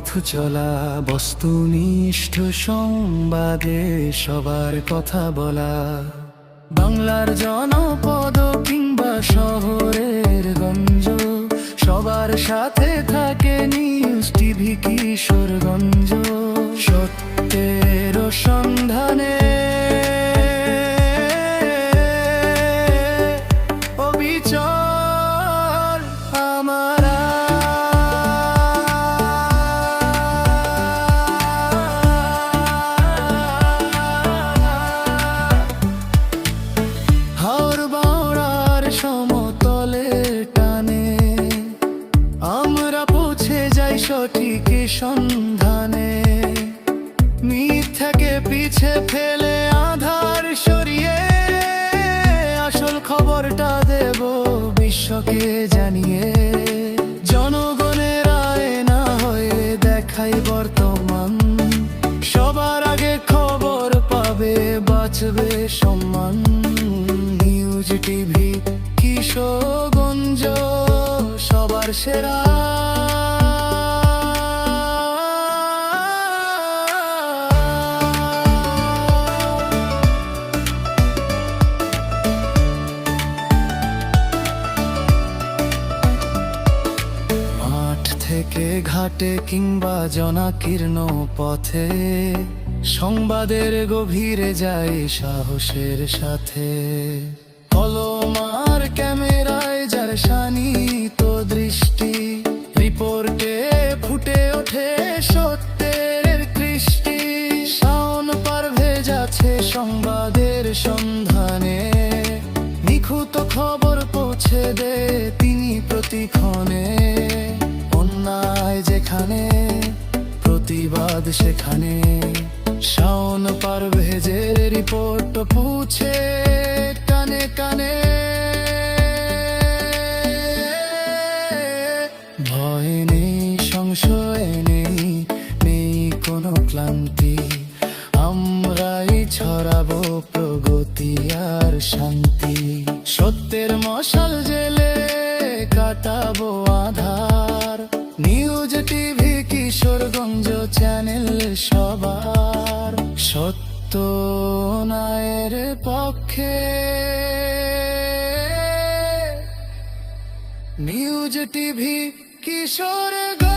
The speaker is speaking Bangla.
পথ চলা, বস্তুনিষ্ঠ সংবাদে সবার কথা বলা। বাংলার জনপদ কিংবা শহরের গঞ্জ, সবার সাথে থাকে নিউজ টিভি কিশোরগঞ্জ। সত্যের সন্ধানে অবিচল আমরা। হাওর বাওড়ার সমতলে টানে আমরা পৌঁছে যাই সঠিক সন্ধানে। মিথ্যাকে পিছে ফেলে আধার সরিয়ে আসল খবরটা দেব বিশ্বকে জানিয়ে। জনগণের আয়না হয়ে দেখাই বর্তমান, সবার আগে খবর পাবে, বাঁচবে সম্মান। নিউজ টিভি কিশোরগঞ্জ সবার সেরা। থেকে ঘাটে কিংবা জনাকীর্ণ পথে, সংবাদের গভীরে যায় সাহসের সাথে। কলমার ক্যামেরায় যার শানিত দৃষ্টি, রিপোর্টে ফুটে ওঠে সত্যের কৃষ্টি। শাওন পারভেজ আছে সংবাদের সন্ধানে, নিখুঁত খবর পৌঁছে দে তিনি প্রতিক্ষণে। অন্যায় যেখানে, প্রতিবাদ সেখানে, শাওন পারভেজের রিপোর্ট পৌঁছে কানে কানে। ভয় নেই, সংশয় নেই, নেই কোনো ক্লান্তি, আমরাই ছড়াবো প্রগতি আর শান্তি। সত্যের মশাল জেলে কাটাবো আধার, নিউজ টিভি কিশোরগঞ্জ চ্যানেল সবার। সত্য ন্যায়ের পক্ষে নিউজ টিভি কিশোরগঞ্জ।